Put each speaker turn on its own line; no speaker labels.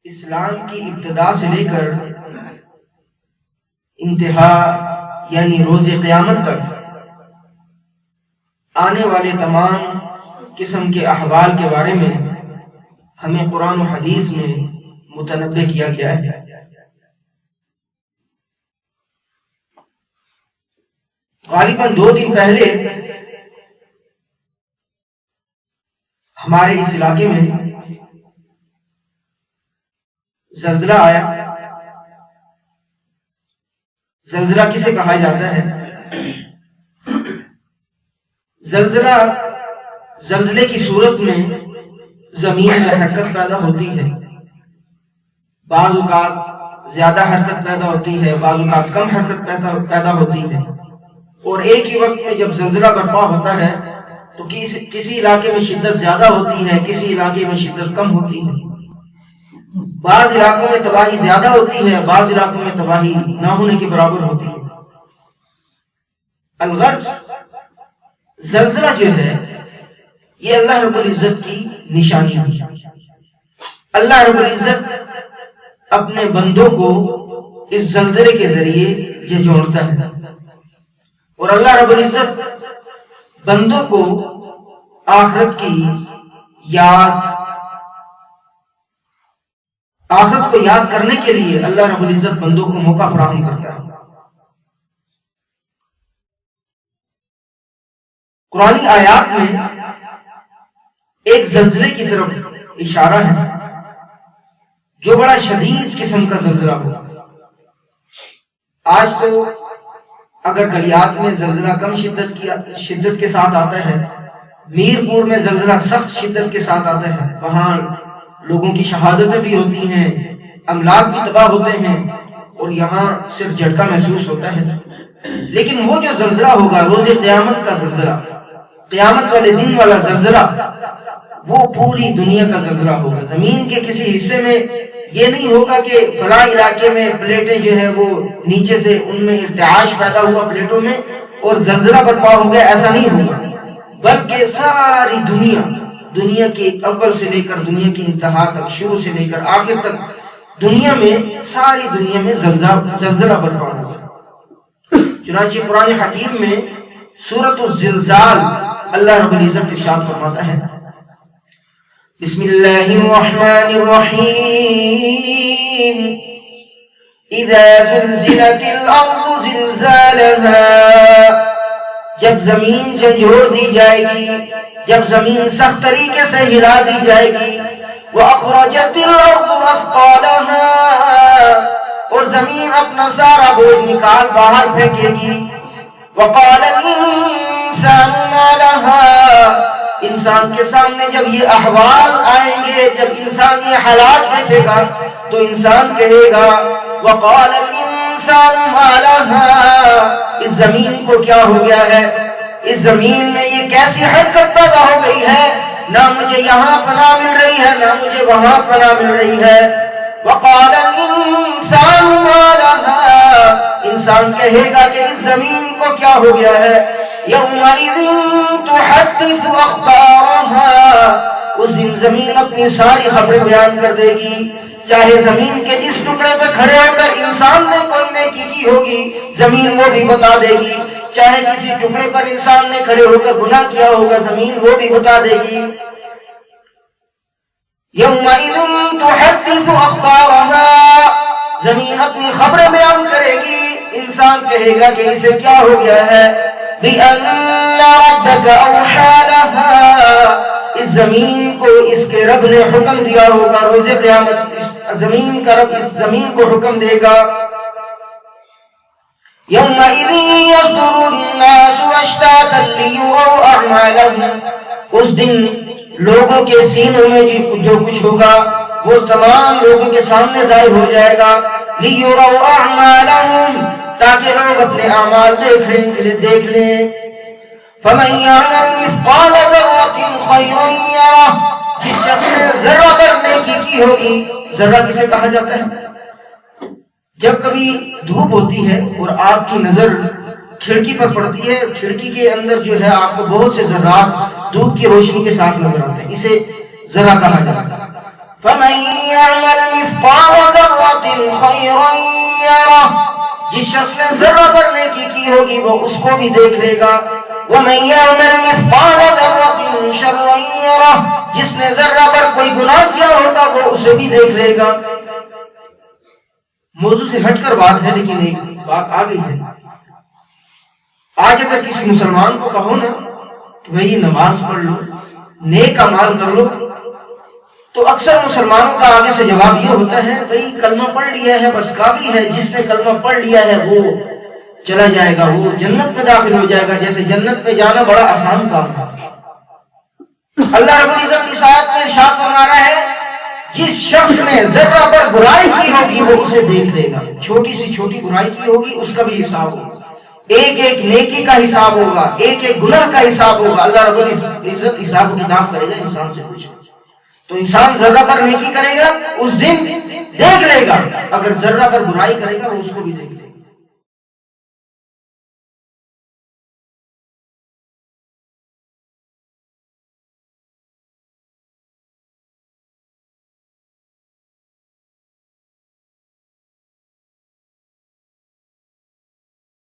اسلام کی ابتدا سے لے کر انتہا یعنی روز قیامت تک آنے والے تمام قسم کے احوال کے بارے میں ہمیں قرآن و حدیث میں متنبہ کیا گیا ہے۔ غالباً 2 دن پہلے ہمارے اس علاقے میں زلزلہ آیا۔ زلزلہ کسے کہا جاتا ہے؟ زلزلے کی صورت میں زمین میں حرکت پیدا ہوتی ہے، بعض اوقات زیادہ حرکت پیدا ہوتی ہے، بعض اوقات کم حرکت پیدا ہوتی ہے، اور ایک ہی وقت میں جب زلزلہ برپا ہوتا ہے تو کسی علاقے میں شدت زیادہ ہوتی ہے، کسی علاقے میں شدت کم ہوتی ہے، بعض علاقوں میں تباہی زیادہ ہوتی ہے، بعض علاقوں میں تباہی نہ ہونے کے برابر ہوتی ہے۔ الغرض زلزلہ جو ہے یہ اللہ رب العزت کی نشانی ہے۔ اللہ رب العزت اپنے بندوں کو اس زلزلے کے ذریعے جھنجھوڑتا ہے، اور اللہ رب العزت بندوں کو آخرت کو یاد کرنے کے لیے اللہ رب العزت بندوں کو موقع فراہم کرتا ہے۔ قرآنی آیات میں ایک زلزلے کی طرف اشارہ ہے جو بڑا شدید قسم کا زلزلہ ہو۔ آج تو اگر گلیات میں زلزلہ کم شدت کے ساتھ آتا ہے، میرپور میں زلزلہ سخت شدت کے ساتھ آتا ہے، وہاں لوگوں کی شہادتیں بھی ہوتی ہیں، املاک بھی تباہ ہوتے ہیں، اور یہاں صرف جھٹکا محسوس ہوتا ہے۔ لیکن وہ جو زلزلہ ہوگا روز قیامت کا زلزلہ، قیامت والے دن والا زلزلہ، وہ پوری دنیا کا زلزلہ ہوگا۔ زمین کے کسی حصے میں یہ نہیں ہوگا کہ فلاں علاقے میں پلیٹیں جو ہے وہ نیچے سے ان میں ارتعاش پیدا ہوا پلیٹوں میں اور زلزلہ برپا ہو گیا، ایسا نہیں ہوگا، بلکہ ساری دنیا کے اول سے لے کر دنیا کی انتہا تک، شروع سے لے کر آخر تک ساری دنیا میں زلزلہ برپا ہوگا۔ چنانچہ قرآن حکیم میں سورۃ الزلزال اللہ رب العزت ارشاد فرماتا ہے، بسم اللہ الرحمن الرحیم، اذا زلزلت الارض زلزالها، جب زمین جھنجھوڑ دی جائے گی، جب زمین سخت طریقے سے ہلا دی جائے گی، وَأَخْرَجَتِ الْأَرْضُ أَثْقَالَهَا، اور زمین اپنا سارا بوجھ نکال باہر پھینکے گی، وَقَالَ الْإِنسَانُ مَا لَهَا، انسان کے سامنے جب یہ احوال آئیں گے، جب انسان یہ حالات دیکھے گا تو انسان کہے گا وَقَالَ الْإِنسَانُ مَا لَهَا، اس زمین کو کیا ہو گیا ہے، اس زمین میں یہ کیسی حرکت پیدا ہو گئی ہے، نہ مجھے یہاں پناہ مل رہی ہے نہ مجھے وہاں پناہ مل رہی ہے۔ وَقَالَ الْإِنسَانُ مَا لَهَا، انسان کہے گا کہ اس زمین کو کیا ہو گیا ہے، يَوْمَئِذٍ تُحَدِّثُ أَخْبَارَهَا، اس دن زمین اپنی ساری خبریں بیان کر دے گی، چاہے زمین کے جس ٹکڑے پہ کھڑے ہو کر انسان نے کوئی نیکی کی ہوگی زمین وہ بھی بتا دے گی، چاہے کسی ٹکڑے پر انسان نے کھڑے ہو کر گناہ کیا ہوگا زمین وہ بھی بتا دے گی۔ يَوْمَئِذٍ تُحَدِّثُ أَخْبَارَهَا، زمین اپنی خبریں بیان کرے گی، انسان کہے گا کہ اسے کیا ہو گیا ہے، بِأَنَّ رَبَّكَ أَوْحَىٰ لَهَا، اس زمین کو اس کے رب نے حکم دیا ہوگا، روز قیامت زمین کا رب اس زمین کو حکم دے گا۔ يَوْمَئِذٍ يَصْدُرُ النَّاسُ أَشْتَاتًا لِيُرَوْا أَعْمَالَهُمْ، اس دن لوگوں کے سینوں میں جو کچھ ہوگا وہ تمام لوگوں کے سامنے ظاہر ہو جائے گا، لِيُرَوْا أَعْمَالَهُمْ، تاکہ لوگ اپنے اعمال دیکھ لیں۔ فَمَنْ يَعْمَلْ مِثْقَالَ ذَرَّةٍ خَيْرًا يَرَهُ، جس شخص نے ذرہ پر نیکی کی ہوگی، ذرہ کسے کہا جاتا ہے؟ جب کبھی دھوپ ہوتی ہے اور آپ کی نظر کھڑکی پر پڑتی ہے، کھڑکی کے اندر جو ہے آپ کو بہت سے ذرات دھوپ کی روشنی کے ساتھ نظر آتے ہیں، اسے ذرہ کہا جاتا ہے۔ فَمَن يَعْمَلْ مِثْقَالَ ذَرَّةٍ خَيْرًا يَرَهُ، جس شخص نے ذرہ پر نیکی کی ہوگی وہ اس کو بھی دیکھ لے گا. وَمَن يَعْمَلْ مِثْقَالَ ذَرَّةٍ شَرًّا يَرَهُ، جس نے ذرہ پر کوئی گناہ کیا ہوگا وہ اسے بھی دیکھ لے گا. موضوع سے ہٹ کر بات ہے لیکن ایک بات آ گئی ہے. آج اگر کسی مسلمان کو کہو نا کہ بھائی نماز پڑھ لو، نیک اعمال کر لو، تو اکثر مسلمانوں کا آگے سے جواب یہ ہوتا ہے بھائی کلمہ پڑھ لیا ہے بس کافی ہے، جس نے کلمہ پڑھ لیا ہے وہ چلا جائے گا، وہ جنت میں داخل ہو جائے گا. جیسے جنت میں جانا بڑا آسان کام ہے. اللہ رب العزت اس آیت میں ارشاد فرما رہا ہے جس شخص نے ذرہ پر برائی کی ہوگی وہ اسے دیکھ لے گا. چھوٹی سی چھوٹی برائی کی ہوگی اس کا بھی حساب ہوگا، ایک ایک نیکی کا حساب ہوگا، ایک ایک گناہ کا حساب ہوگا. اللہ رب العزت حساب و کتاب کرے گا انسان سے پوچھے. تو انسان ذرہ پر نیکی کرے گا اس دن دیکھ لے گا، اگر ذرہ پر برائی کرے گا وہ اس کو بھی دیکھ لے گا.